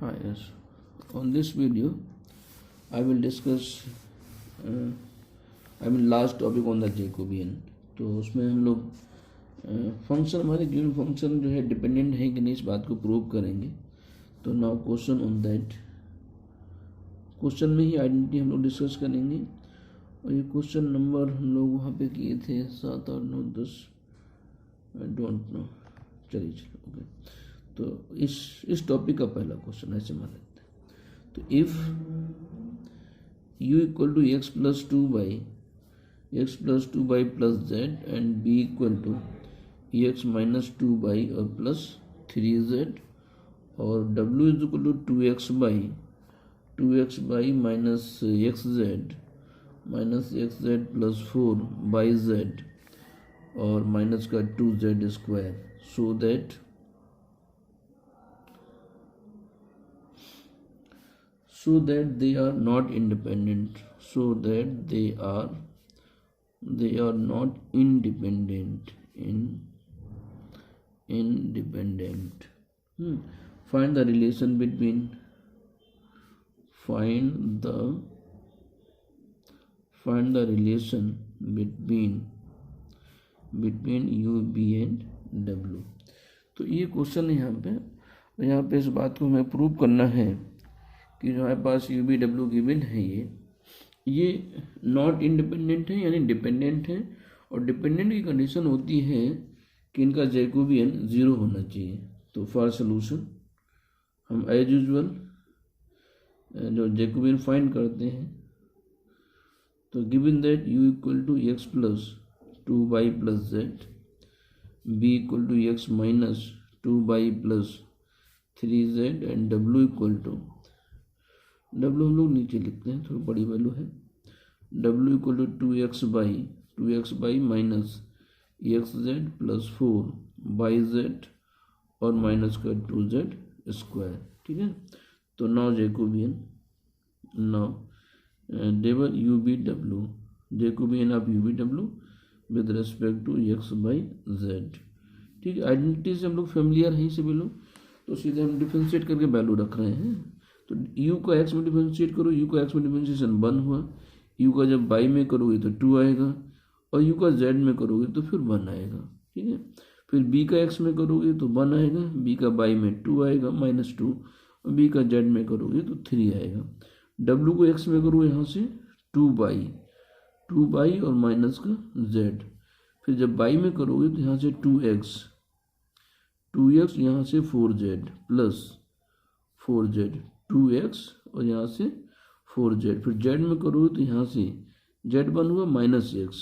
Hi, yes. On this video, I will discuss last topic on the Jacobian. तो उसमें हम लोग function हमारे गिवन फंक्शन जो है डिपेंडेंट है कि नहीं इस बात को प्रूव करेंगे। तो now question on that, question में ही आइडेंटिटी हम लोग डिस्कस करेंगे। और ये क्वेश्चन नंबर हम लोग वहाँ पे किए थे 7 और 9 10, आई डोंट नो। चलिए ओके। तो इस टॉपिक का पहला क्वेश्चन ऐसे मान लेते हैं। तो if u equal to x plus two y plus z and b equal to x minus two y और प्लस 3z और w is equal to 2x y minus x z plus 4 y z और minus का 2z square, so that they are not independent, they are not independent find the relation between u b and w। तो ये question है यहाँ पे इस बात को हमें प्रूव करना है कि जो हमारे पास यू बी डब्ल्यू गिवन है ये नॉट इंडिपेंडेंट है यानी डिपेंडेंट है। और डिपेंडेंट की कंडीशन होती है कि इनका जैकोबियन 0 होना चाहिए। तो फॉर सोल्यूशन हम एज यूजुअल जो जैकोबियन फाइंड करते हैं, तो given that u equal to x plus two y plus z, b equal to x minus two y plus 3z and w equal to w हम लोग नीचे लिखते हैं, थोड़ी बड़ी वैल्यू है, w equal to 2x y minus x z plus 4 by z और minus का 2z स्क्वायर। ठीक है। तो now Jacobian डेवर u v W, Jacobian of you v W with respect to x y Z. ठीक है। Identity से हम लोग फेमिलियर हैं सभी लोग, तो सीधे हम डिफ्रेंशिएट करके वैल्यू रख रहे हैं। तो u को x में डिफरेंशिएट करो, u को x में डिफरेंशिएशन 1 हुआ, u का जब y में करोगे तो 2 आएगा और u का z में करोगे तो फिर 1 आएगा। ठीक है। फिर b का x में करोगे तो 1 आएगा, b का y में 2 आएगा -2 और b का z में करोगे तो 3 आएगा। w को x में करो यहाँ से 2 बाई और माइनस का z, फिर जब y में करोगे तो यहाँ से 2x यहाँ से 4z प्लस 4z 2x और यहाँ से 4z, फिर z में करोगे तो यहाँ से z1 हुआ -x,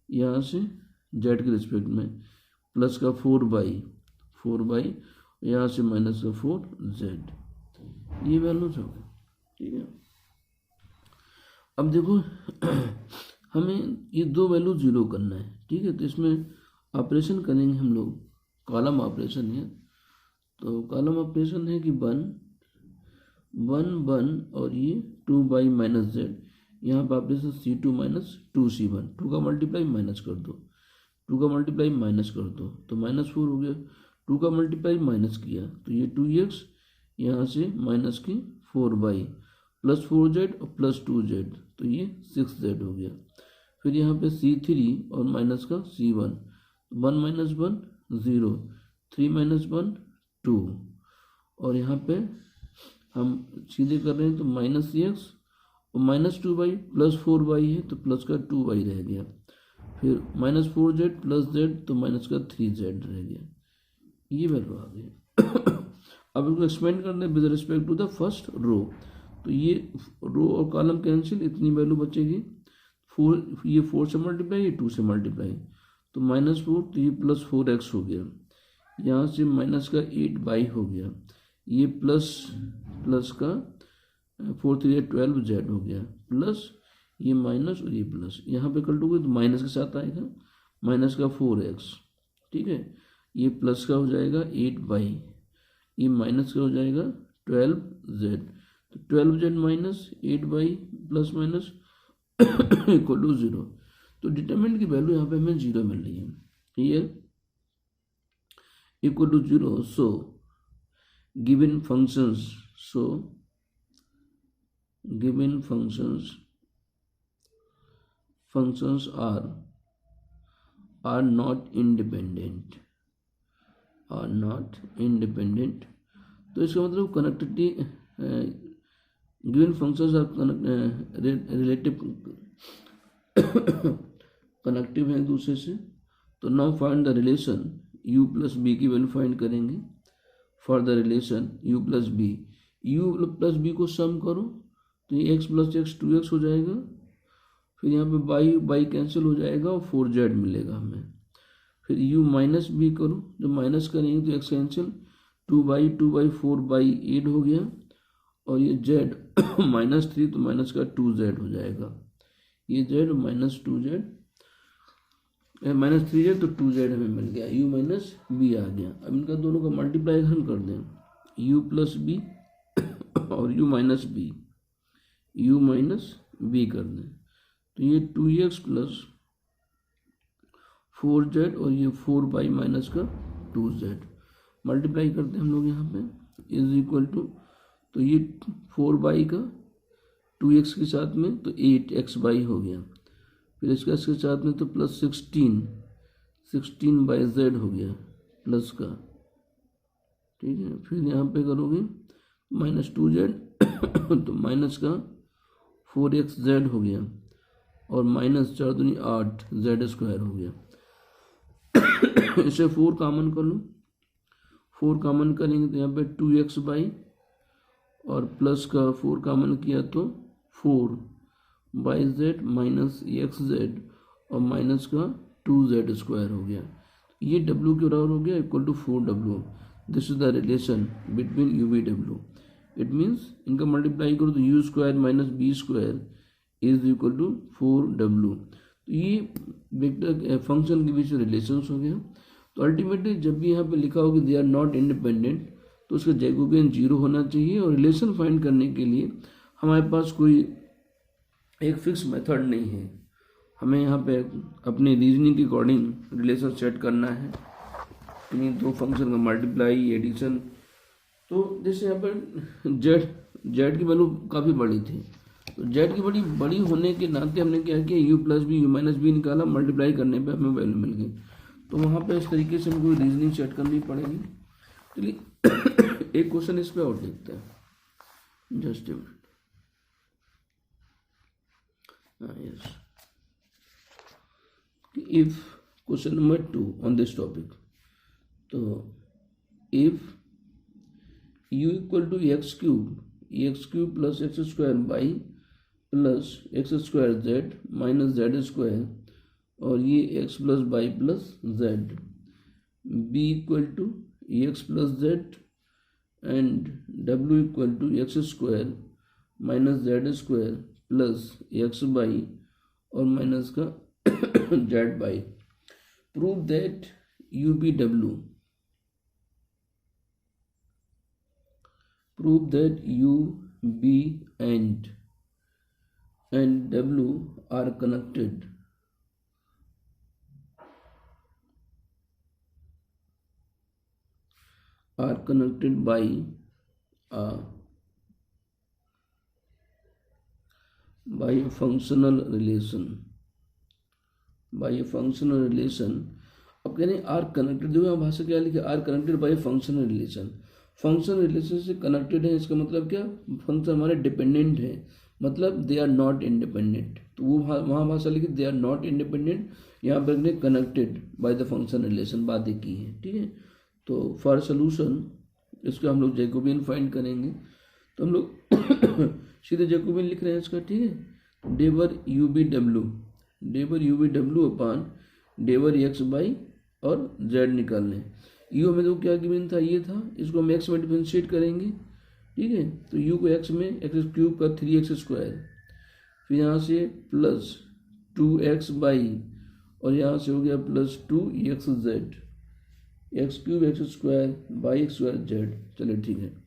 यहाँ से z के रिस्पेक्ट में प्लस का 4 बाई यहाँ से माइनस का 4z, ये वैल्यूज हो गए। ठीक है। अब देखो हमें ये दो वैल्यू 0 करना है। ठीक है। तो इसमें ऑपरेशन करेंगे हम लोग, कॉलम ऑपरेशन है। तो कॉलम ऑपरेशन है कि 1 और ये 2 बाई माइनस जेड, यहाँ पर ऑपरेशन C2 माइनस 2C1, 2 का मल्टीप्लाई माइनस कर दो, तो -4 हो गया। 2 का मल्टीप्लाई माइनस किया तो ये 2x यहाँ से माइनस की 4 बाई प्लस 4z और प्लस 2z, तो ये 6z हो गया। फिर यहाँ पे C3 और माइनस का C1, 1 - 1 0, 3 - 1 2, और यहाँ पे हम सीधे कर रहे हैं तो -x और -2 बाई प्लस 4 बाई है तो प्लस का 2 बाई रह गया, फिर -4z प्लस z तो माइनस का 3z रह गया। ये वैल्यू आ गई। अब इसको एक्सपेंड करना है with respect to the first row, तो ये रो और कॉलम कैंसिल, इतनी वैल्यू बचेगी। 4 ये 4 से मल्टीप्लाई, ये 2 से मल्टीप्लाई, तो -4 तो ये प्लस 4x हो गया, यहाँ से माइनस का 8 बाई हो गया, ये प्लस का 4 3 12z हो गया, प्लस ये माइनस और ये प्लस, यहाँ पे कटोगे तो माइनस के साथ आएगा, माइनस का 4x। ठीक है। ये प्लस का हो जाएगा 8 बाई, ये माइनस का हो जाएगा 12z, तो 12z minus 8 y plus minus equal to 0। तो डिटरमिनेंट की वैल्यू यहाँ पे हमें 0 मिल रही है। Here equal to 0, so given functions, so given functions are not independent, तो इसका मतलब connectivity, given functions are relative connective हैं एक दूसरे से। तो now find the relation u plus b की वैल्यू फाइंड करेंगे for the relation u plus b. u plus b को सम करो तो ये x प्लस एक्स 2x हो जाएगा, फिर यहाँ पे बाई कैंसिल हो जाएगा और 4z मिलेगा हमें। फिर u माइनस बी करो, जब माइनस करेंगे तो x कैंसिल, 2/4/8 हो गया, और ये z -3 तो माइनस का 2z हो जाएगा, ये z -2z -3z तो 2z हमें मिल गया, u माइनस बी आ गया। अब इनका दोनों का मल्टीप्लाई हम कर दें, u प्लस बी और u माइनस बी कर दें, तो ये 2x प्लस 4z और ये 4 माइनस का 2z मल्टीप्लाई करते हैं हम लोग यहाँ पे, इज इक्वल टू, तो ये 4 का 2x के साथ में तो 8x हो गया, फिर इसके साथ में तो प्लस 16/z हो गया प्लस का, ठीक है। फिर यहाँ पे करोगे -2z तो माइनस का 4xz हो गया, और -4 दूनी 8z² हो गया। इसे 4 कॉमन कर लो, 4 कॉमन करेंगे तो यहाँ पे 2x और प्लस का 4 कॉमन किया तो 4/z माइनस xz और माइनस का 2z² हो गया। ये w के बराबर हो गया, equal to 4w। This is the relation between u v w। It means इनका मल्टीप्लाई करो तो u² minus b² is equal to 4w। तो ये वेक्टर फंक्शन के बीच में रिलेशंस हो गया। तो अल्टीमेटली जब भी यहाँ पे लिखा हो कि दे आर नॉट इंडिपेंडेंट तो उसका जैकोबियन 0 होना चाहिए, और रिलेशन फाइंड करने के लिए हमारे पास कोई एक फिक्स मेथड नहीं है, हमें यहाँ पे अपने रीजनिंग के अकॉर्डिंग रिलेशन सेट करना है, इन्हीं दो फंक्शन का मल्टीप्लाई एडिशन। तो जैसे यहाँ पर जेड की वैल्यू काफ़ी बड़ी थी, तो जेड की बड़ी होने के नाते हमने क्या किया, u plus b u minus b निकाला, मल्टीप्लाई करने पे हमें वैल्यू मिल गई। तो वहाँ पे इस तरीके से हमको रीजनिंग सेट करनी पड़ेगी। चलिए एक क्वेश्चन इस पे और देखते हैं, just a minute. Yes, if question number 2 on this topic, तो if u equal to x cube plus x² y plus x² z minus z², और ये x plus y plus z, b equal to x plus z and w equal to x² minus z² plus x y और minus का z y. Prove that u b w, prove that u, b and w are connected by a functional relation, अब कह रहे हैं are connected, जो यहाँ भाषा क्या लिखे, are connected by functional relation. Functional relation से कनेक्टेड है, इसका मतलब क्या, फंक्शन हमारे डिपेंडेंट है, मतलब दे आर नॉट इंडिपेंडेंट। तो वो वहाँ भाषा लिखी दे आर नॉट इंडिपेंडेंट, यहाँ पर हमने connected by the functional relation बातें की है, ठीक है। तो फॉर सोल्यूशन इसका हम लोग जैकोबियन फाइंड करेंगे, तो हम लोग सीधे जैकोबियन लिख रहे हैं इसका, ठीक है। डेवर यू बी डब्ल्यू अपान डेवर एक्स बाई और जेड निकालने। यू में तो क्या गिवन था, ये था, इसको हम एक्स में डिफरेंशिएट करेंगे, ठीक है। तो यू को एक्स में एक्स क्यूब का 3x², फिर यहाँ से प्लस 2x बाई और यहाँ से हो गया plus 2xz, x cube x² by x² z, चलिए ठीक है,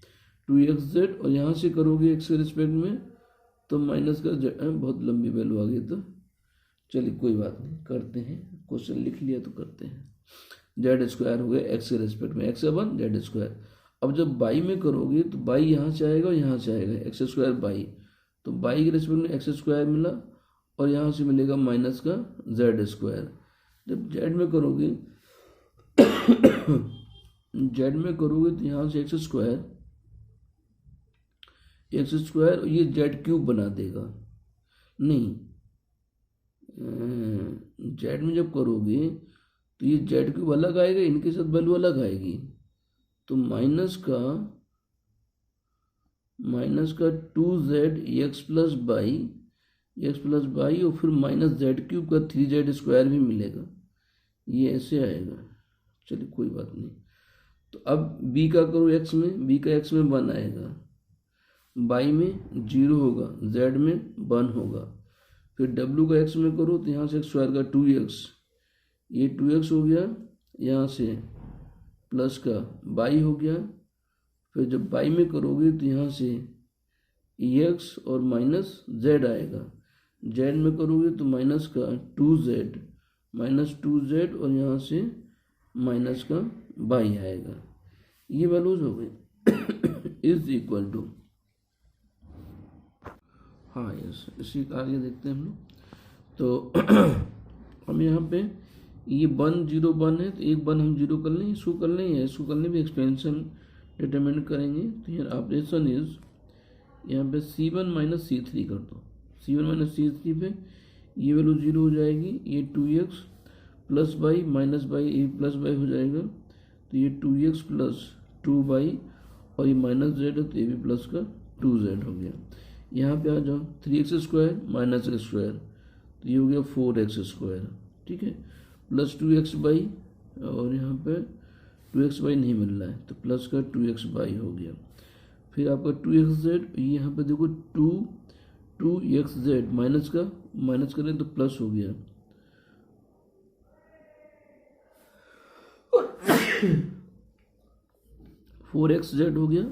2xz, और यहाँ से करोगे x के रिस्पेक्ट में तो माइनस का z, बहुत लंबी वैल्यू आ गई, तो चलिए कोई बात नहीं, करते हैं, क्वेश्चन लिख लिया तो करते हैं। z² हो गया x के रेस्पेक्ट में, x/z²। अब जब बाई में करोगे तो बाई यहाँ से आएगा और यहाँ से आएगा एक्स स्क्वायर बाई, तो बाई के रिस्पेक्ट में एक्स स्क्वायर मिला और यहाँ से मिलेगा माइनस का जेड स्क्वायर। जब जेड में करोगे जेड में करोगे तो यहाँ से एक्स स्क्वायर ये जेड क्यूब बना देगा। नहीं, जेड में जब करोगे तो ये जेड क्यूब अलग आएगा, इनके साथ वैल्यू अलग आएगी, तो माइनस का 2z एक्स प्लस बाई और फिर माइनस जेड क्यूब का 3z स्क्वायर भी मिलेगा, ये ऐसे आएगा। चलिए कोई बात नहीं। तो अब b का करो x में, b का x में 1 आएगा, बाई में 0 होगा, z में 1 होगा, फिर w का x में करो तो यहाँ से x स्क्वायर का 2x, ये 2x हो गया, यहाँ से प्लस का बाई हो गया, फिर जब बाई में करोगे तो यहाँ से x और माइनस z आएगा, z में करोगे तो माइनस का 2z और यहाँ से माइनस का बाई आएगा, ये वैल्यूज हो गई इज इक्वल टू। हाँ यस, इसी आगे देखते हैं हम लोग। तो हम यहाँ पे ये 1 0 1 है, तो एक 1 हम 0 कर लें, इसको कर लें या इसको कर लें भी एक्सपेंशन डिटरमिन करेंगे। तो यहाँ ऑपरेशन इज यहाँ पे C1 माइनस C3 कर दो, C1 माइनस C3 पे ये वैल्यू 0 हो जाएगी, ये 2x plus by minus by ये प्लस बाई हो जाएगा, तो ये 2x प्लस 2 बाई और ये माइनस जेड है तो ये भी प्लस का 2z हो गया। यहाँ पे आ जाओ 3x square minus x square, तो ये हो गया 4x स्क्वायर, ठीक है, प्लस 2x बाई और यहाँ पे 2x बाई नहीं मिल रहा है तो प्लस का 2x बाई हो गया। फिर आपका 2xz, यहाँ पे देखो 2xz माइनस करें तो प्लस हो गया, 4xz हो गया।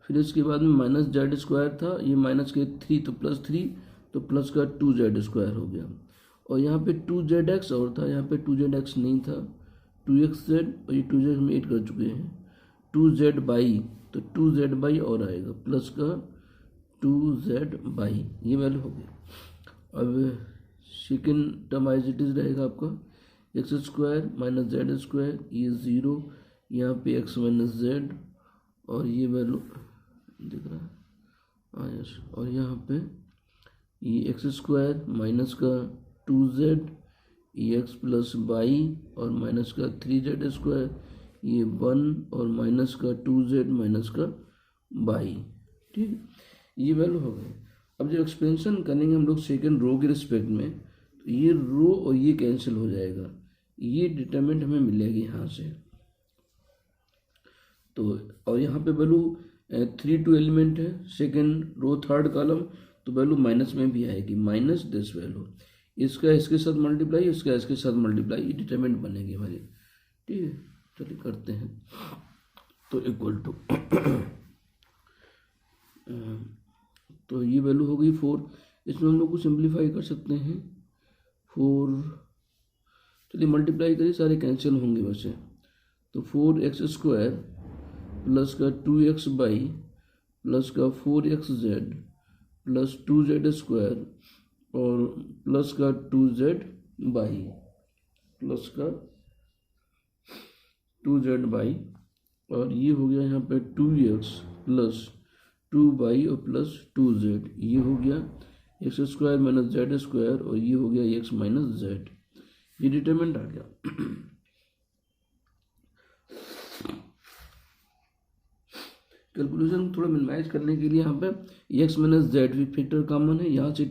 फिर इसके बाद में माइनस जेड स्क्वायर था, ये माइनस के 3 तो प्लस 3 तो प्लस का 2z स्क्वायर हो गया, और यहाँ पे 2zx और था, यहाँ पे 2zx नहीं था, 2xz और ये 2z हम ऐड कर चुके हैं, 2z बाई तो 2z बाई और आएगा प्लस का 2z बाई, ये वैल्यू हो गई। अब second term as it is रहेगा आपका x square minus z square, ये 0, यहाँ पे x माइनस जेड और ये वैल्यू दिख रहा है, हाँ यस, और यहाँ पे ये एक्स स्क्वायर माइनस का 2z एक्स प्लस बाई और माइनस का 3z स्क्वायर, ये 1 और माइनस का 2z माइनस का बाई, ठीक, ये वैल्यू हो गई। अब जब एक्सपेंशन करेंगे हम लोग सेकेंड रो के रिस्पेक्ट में, तो ये रो और ये कैंसिल हो जाएगा, ये डिटरमिनेंट हमें मिलेगी यहाँ से। तो और यहाँ पे वैल्यू 3 2 एलिमेंट है, सेकेंड रो थर्ड कॉलम, तो वैल्यू माइनस में भी आएगी, माइनस दिस वैल्यू, इसका इसके साथ मल्टीप्लाई, इसका इसके साथ मल्टीप्लाई, ये डिटरमिनेंट बनेगी हमारी, ठीक है। चलिए करते हैं, तो इक्वल टू तो ये वैल्यू हो गई 4, इसमें हम लोग को सिंप्लीफाई कर सकते हैं 4, चलिए मल्टीप्लाई करिए, सारे कैंसिल होंगे वैसे, तो 4x स्क्वायर प्लस का 2x बाई प्लस का 4xz प्लस 2z स्क्वायर और प्लस का 2z बाई प्लस का 2z बाई, और ये हो गया यहाँ पे 2x प्लस 2 बाई और प्लस 2z, ये हो गया x square minus z square और ये हो गया x माइनस जेड, ये डिटरमिनेंट आ गया। कैलकुलेशन थोड़ा मिनिमाइज करने के लिए यहाँ पे x माइनस जेड भी फैक्टर कॉमन है, यहाँ से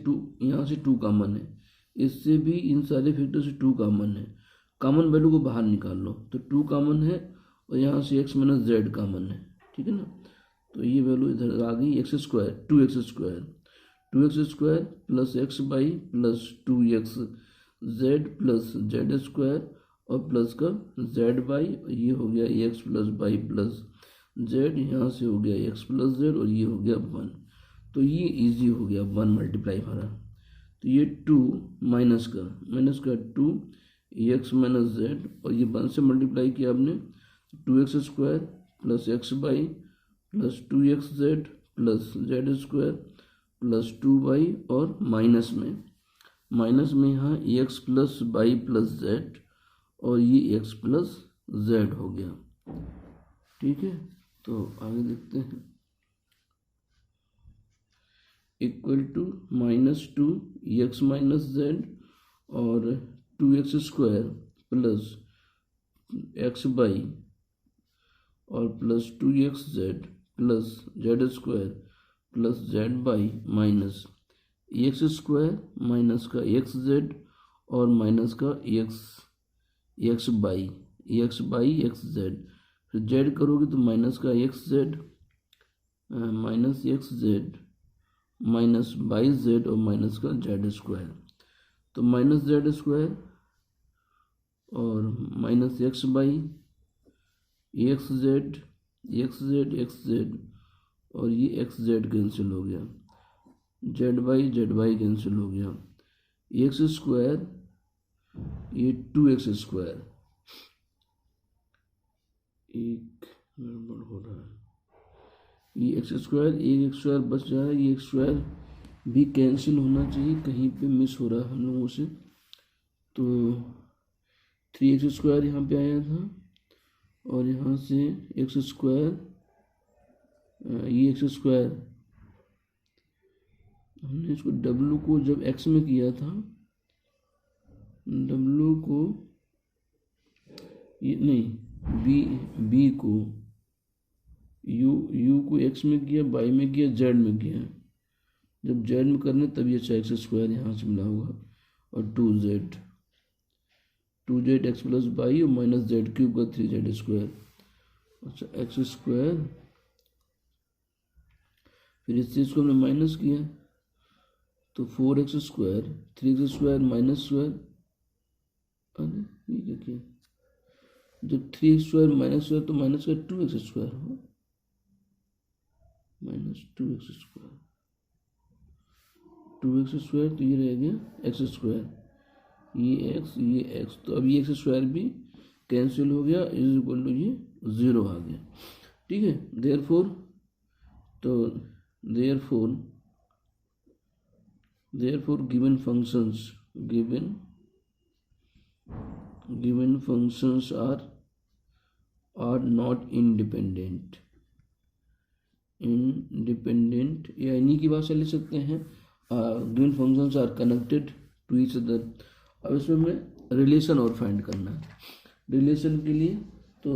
2 कॉमन है, इससे भी इन सारे फैक्टर से 2 कॉमन है, कॉमन वैल्यू को बाहर निकाल लो तो 2 कॉमन है और यहाँ से x माइनस जेड कॉमन है, ठीक है ना। तो ये वैल्यू इधर आ गई x square 2x square plus x by plus 2xz plus z square और प्लस का z बाई, ये हो गया x plus y plus z, यहाँ से हो गया x प्लस z और ये हो गया 1, तो ये इजी हो गया 1 मल्टीप्लाई हमारा, तो ये 2 माइनस का 2 x माइनस जेड और ये 1 से मल्टीप्लाई किया आपने 2x square plus x y plus 2xz plus z square plus 2y और माइनस में यहाँ x plus y plus z और ये एक्स प्लस जेड हो गया। ठीक है, तो आगे देखते हैं। Equal to -2 x minus z और 2x square plus x y और plus 2xz plus z square plus z y minus x square minus का एक्स जेड और माइनस का एक्स बाई एक्स जेड। फिर जेड करोगे तो माइनस का x z minus x z minus y z और minus का जेड स्क्वायर। तो माइनस जेड स्क्वायर और minus x y x z और ये एक्स जेड कैंसिल हो गया, जेड वाई कैंसिल हो गया, एक्स स्क्वायर ये 2x स्क्वायर, एक गड़बड़ हो रहा है, ये एक्स स्क्वायर एक एक्स स्क्वायर बच रहा है, ये एक्स स्क्वायर भी कैंसिल होना चाहिए, कहीं पे मिस हो रहा है हम लोगों से। तो 3x स्क्वायर यहाँ पे आया था और यहाँ से एक्स स्क्वायर ये एक्स स्क्वायर हमने इसको w को जब x में किया था, w को ये नहीं b को u को x में किया, y में किया, z में किया। जब z में करने तब ये एक्स स्क्वायर यहाँ से मिला होगा और 2z एक्स प्लस वाई और माइनस जेड क्यूब का 3z स्क्वायर। अच्छा एक्स स्क्वायर, फिर इस चीज़ को हमने माइनस किया तो 4x square 3x square minus square, अरे ये क्या किया, जब 3x स्क्वायर माइनस स्क्वायर तो माइनस का 2x स्क्वायर हो, minus 2x square 2x square, तो ये रह गया एक्स स्क्वायर, ये x, तो अब ये एक्स स्क्वायर भी कैंसिल हो गया, इज इक्वल टू ये 0 आ गया। ठीक है, therefore given functions are not independent या इन्हीं की भाषा ले सकते हैं, given functions are connected to each other। अब इसमें हमें रिलेशन और फाइंड करना है। रिलेशन के लिए तो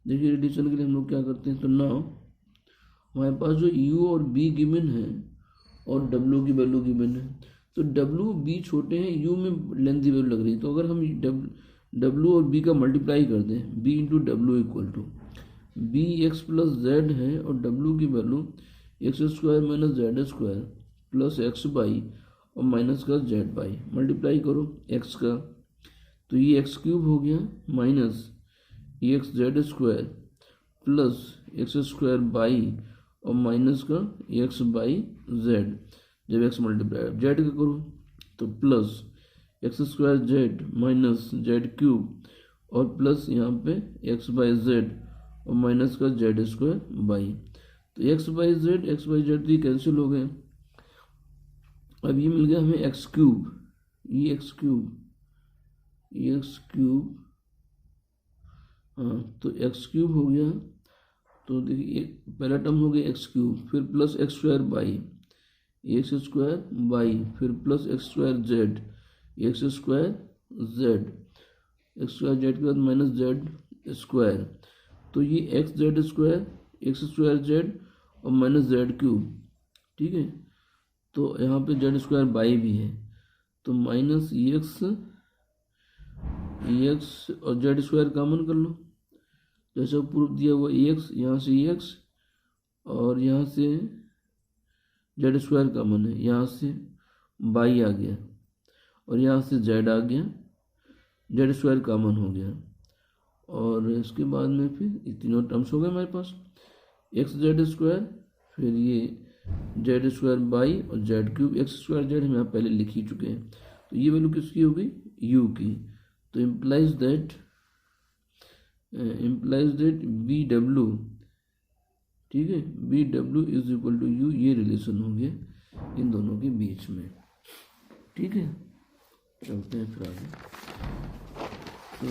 देखिए, रिलेशन के लिए हम लोग क्या करते हैं, तो नाउ हमारे पास जो u और b गिवन है और w की वैल्यू गिवन है, तो w b छोटे हैं, u में लेंथ की वैल्यू लग रही है, तो अगर हम w और b का मल्टीप्लाई कर दें, b इंटू डब्ल्यू equal to b x plus z है और w की value x square minus z square plus x y और माइनस का जेड बाई, मल्टीप्लाई करो x का, तो ये एक्स क्यूब हो गया minus x z square plus x square y और माइनस का एक्स बाई जेड। जब एक्स मल्टीप्लाई जेड का करो तो plus x square z minus z cube और प्लस यहाँ पे एक्स बाई जेड और माइनस का जेड स्क्वायर बाई, तो एक्स बाई जेड ये कैंसिल हो गए। अब ये मिल गया हमें एक्स क्यूब, ये एक्स क्यूब, हाँ तो एक्स क्यूब हो गया, तो देखिए पहला टर्म हो गया एक्स क्यूब, फिर plus x square y x square y, फिर plus x square z x square z के बाद माइनस जेड स्क्वायर, तो ये x z square x square z और माइनस जेड क्यूब। ठीक है, तो यहाँ पे जेड स्क्वायर बाई भी है, तो माइनस एक्स और जेड स्क्वायर कॉमन कर लो, जैसा प्रूफ दिया हुआ एक्स, यहाँ से एक्स और यहाँ से जेड स्क्वायर कॉमन है, यहाँ से बाई आ गया और यहाँ से जेड आ गया, जेड स्क्वायर कॉमन हो गया, और इसके बाद में फिर ये तीनों टर्म्स हो गए हमारे पास, एक्स जेड स्क्वायर, फिर ये जेड स्क्वायर बाई और Z cube, x square Z हम यहाँ पहले लिख ही चुके हैं, तो ये वैल्यू किसकी हो गई, यू की, तो इम्प्लाइज दैट बी डब्ल्यू, ठीक है, बी डब्ल्यू इज इक्वल टू यू, ये रिलेशन हो गया इन दोनों के बीच में, ठीक है। चलते हैं फिर आगे। तो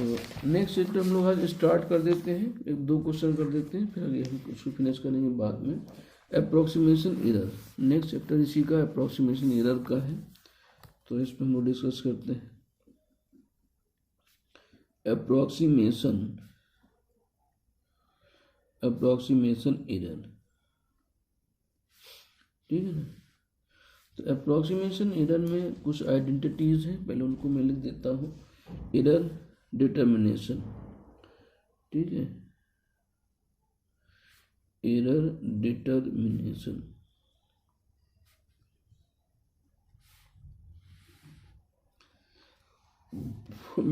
नेक्स्ट चैप्टर हम लोग आज स्टार्ट कर देते हैं, एक दो क्वेश्चन कर देते हैं, फिर आगे हम उसको फिनिश करेंगे बाद में। अप्रोक्सीमेशन एरर, नेक्स्ट चैप्टर इसी का अप्रोक्सीमेशन एरर का है, तो इस पर हम लोग डिस्कस करते हैं। अप्रोक्सीमेशन एरर, ठीक है ना। तो अप्रोक्सीमेशन एरर में कुछ आइडेंटिटीज हैं, पहले उनको मैं लिख देता हूँ। एरर डिटर्मिनेशन, ठीक है, error determination,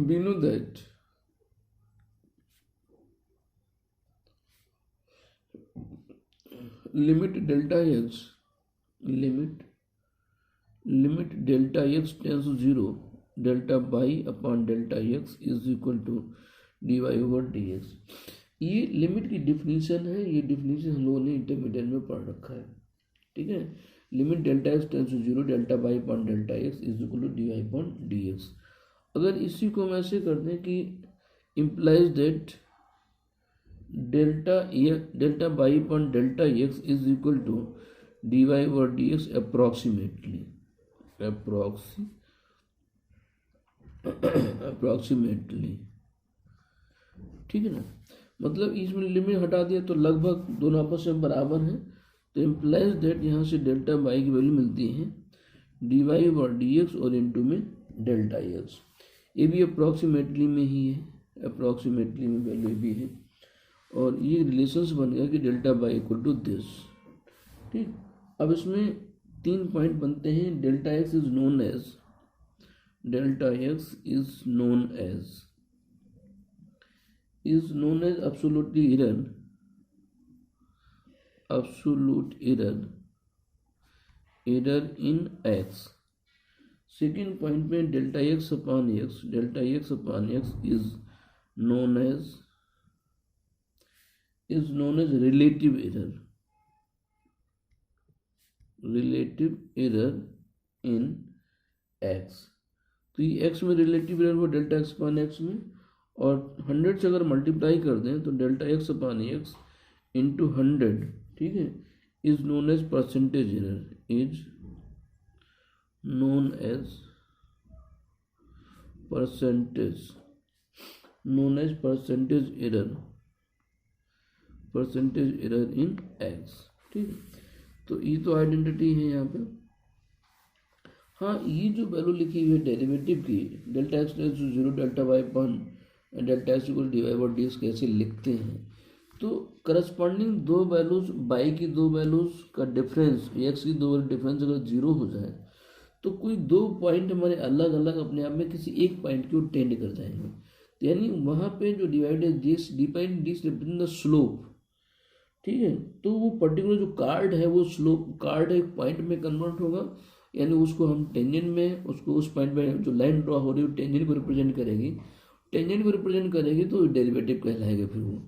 we know that limit delta x tends to 0, delta y upon delta x is equal to dy over dx। ये लिमिट की डिफिनीशन है, ये डिफिनीशन हम लोगों ने इंटरमीडिएट में पढ़ रखा है, ठीक है। Limit delta x tends to 0, delta y upon delta x is equal to d y upon d x. अगर इसी को हम ऐसे कर दें कि implies that delta y upon delta x is equal to d y over d x approximately, ठीक है ना। मतलब इसमें लिमिट हटा दिया तो लगभग दोनों आपस में बराबर हैं, तो इम्प्लाइज दैट यहाँ से डेल्टा वाई की वैल्यू मिलती है d y over d x और इनटू में डेल्टा एक्स, ये भी अप्रॉक्सीमेटली में ही है, अप्रॉक्सीमेटली में वैल्यू भी है, और ये रिलेशंस बन गया कि delta y equal to this, ठीक। अब इसमें 3 पॉइंट बनते हैं। Delta x is known as absolutely error in x। Second point में delta x upon x is known as relative error in x. तो ये एक्स में रिलेटिव एरर हुआ डेल्टा एक्स अपॉन एक्स में, और 100 से अगर मल्टीप्लाई कर दें तो delta x upon x into 100, ठीक है, is known as percentage error in x, ठीक है। तो ये तो आइडेंटिटी है यहाँ पे। हाँ, ये जो वैल्यू लिखी हुई है डेरिवेटिव की, delta x tends to 0, delta y upon delta x equal d y by d x कैसे लिखते हैं, तो करस्पॉन्डिंग दो वैल्यूज, वाई की दो वैल्यूज का डिफरेंस, एक्स की दो वैल्यू डिफरेंस अगर 0 हो जाए तो कोई दो पॉइंट हमारे अलग अलग अपने आप में किसी एक पॉइंट की ओर टेंड कर जाएंगे, तो यानी वहाँ पे जो डिवाइड है दिस रिप्रेजेंट द स्लोप, ठीक है। तो वो पर्टिकुलर जो कार्ड है वो स्लोप कार्ड एक पॉइंट में कन्वर्ट होगा, यानी उसको हम टेंजेंट में, उसको उस पॉइंट में जो लाइन ड्रॉ हो रही है टेंजेंट को रिप्रेजेंट करेगी, तो डेरिवेटिव कहलाएगा फिर वो।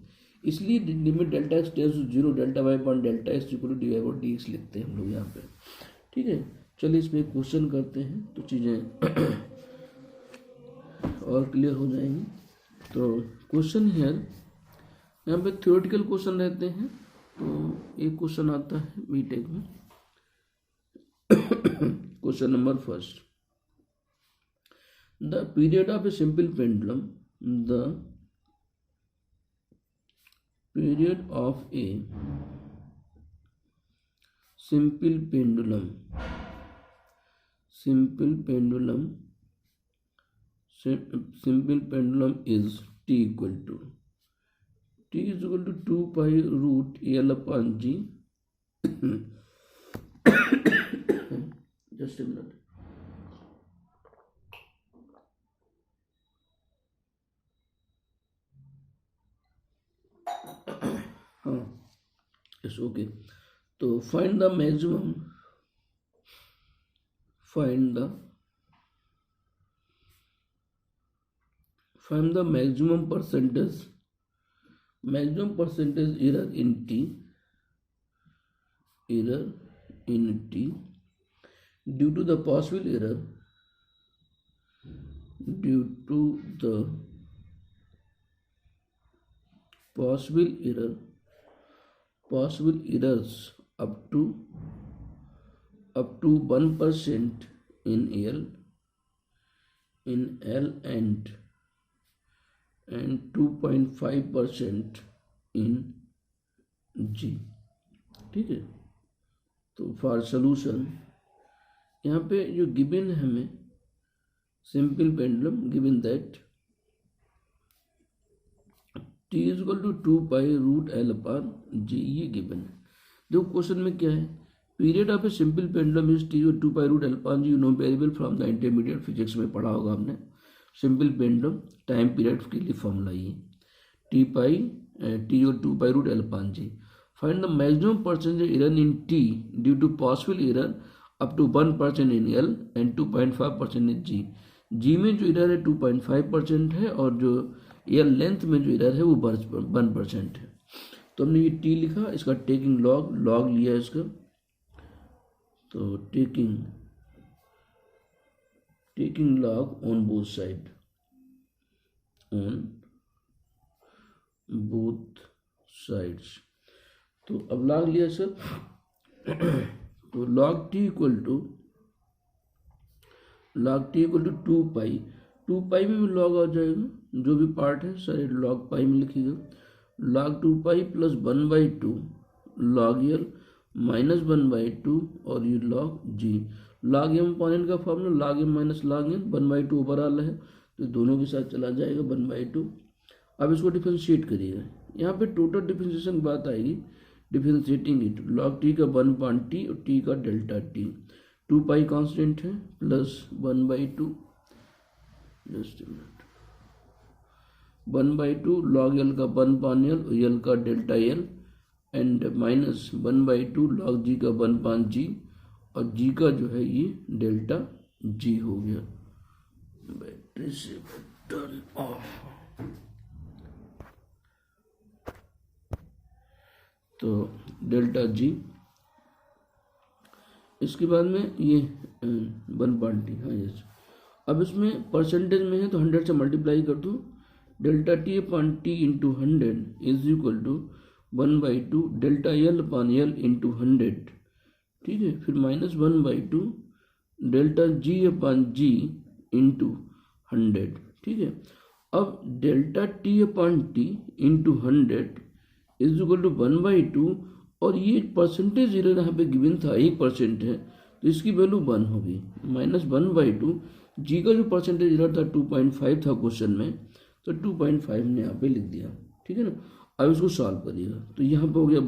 इसलिए limit delta x tends to 0, delta y upon delta x equal to d y by d x लिखते हैं हम लोग यहाँ पे, ठीक है। चलिए इसमें क्वेश्चन करते हैं तो चीज़ें और क्लियर हो जाएंगी। तो क्वेश्चन है यहाँ पे थ्योरेटिकल क्वेश्चन रहते हैं, तो एक क्वेश्चन आता है बीटेक में। Question number first, the period of a simple pendulum, simple pendulum is t equal to 2 pi root L upon G just a minute। हाँ, इट्स ओके। तो find the find the maximum percentage error in t due to the possible errors up to 1% in L and 2.5% in G। ठीक है, तो for solution यहाँ पे जो given है हमें simple pendulum given that t is equal to 2π√L/G, ये given है। देखो क्वेश्चन में क्या है, period of a simple pendulum is t 2π√L/G, you know very well from the intermediate physics में पढ़ा होगा आपने। सिंपल पेंडुलम टाइम पीरियड के लिए फॉर्मूला ये t 2π√L/G। Find the maximum percentage error in t due to possible error up to 1% in L and 2.5% in G। G में जो error है 2.5% है और जो L लेंथ में जो एरर है वो 1% है। तो हमने ये t लिखा, इसका टेकिंग लॉग लिया इसका, तो taking log on both sides. तो अब लॉग लिया सर, तो log t इक्वल टू 2π में भी लॉग आ जाएगा, जो भी पार्ट है सारे log π में लिखिएगा। log 2π plus 1/2 log L minus 1/2 और ये log G। log m point का formula log m minus log n, 1/2 overall है तो दोनों के साथ चला जाएगा 1/2। अब इसको डिफरेंशिएट करिएगा, यहाँ पे टोटल डिफरेंशिएशन की बात आएगी, डिफरेंशिएटिंग इट log t का 1/t और t का डेल्टा t, 2π कांस्टेंट है प्लस 1/2, जस्ट 1/2 log L का 1/L और L का delta L and minus 1/2 log G का 1/G और G का जो है ये डेल्टा G हो गया। बैटरी से टर्न ऑफ। तो डेल्टा G, इसके बाद में ये 1/T, हाँ यस। अब इसमें परसेंटेज में है तो 100 से मल्टीप्लाई कर दो, delta T/T into 100 is equal to 1/2 delta L/L into 100, ठीक है। फिर माइनस 1/2 डेल्टा G/G इंटू 100, ठीक है। अब delta T/T into 100 is equal to 1/2 और ये परसेंटेज एरर यहाँ पे गिवन था 1% है तो इसकी वैल्यू 1 होगी, माइनस 1/2। जी का जो परसेंटेज एरर था 2.5 था क्वेश्चन में, तो 2.5 ने यहाँ पे लिख दिया, ठीक है ना। अब इसको सॉल्व करिएगा, तो यहाँ पे हो गया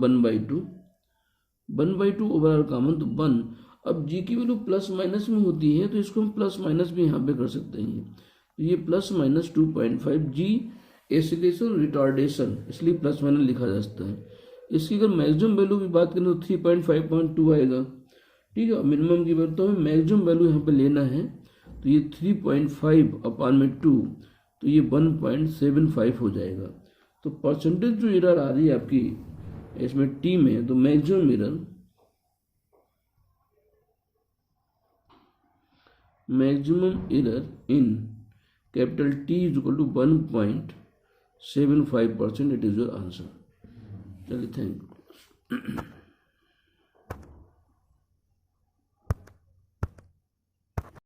1/2 ओवरऑल कॉमन, तो 1। अब जी की वैल्यू प्लस माइनस में होती है तो इसको हम प्लस माइनस भी यहाँ पे कर सकते हैं, तो ये प्लस माइनस 2.5। जी एसिलेशन रिटार्डेशन इसलिए प्लस माइनस लिखा जा सकता है। इसकी अगर मैक्सिमम वैल्यू की बात करें तो 3.5.2 आएगा, ठीक है। मिनिमम की वैल्यू तो हमें मैक्सिमम वैल्यू यहाँ पे लेना है, तो ये 3.5/2 तो ये 1.75 हो जाएगा। तो परसेंटेज जो एरर आ रही है आपकी इसमें टी में, तो maximum error in capital T is equal to 1.75%। It is your answer. चलिए, थैंक यू।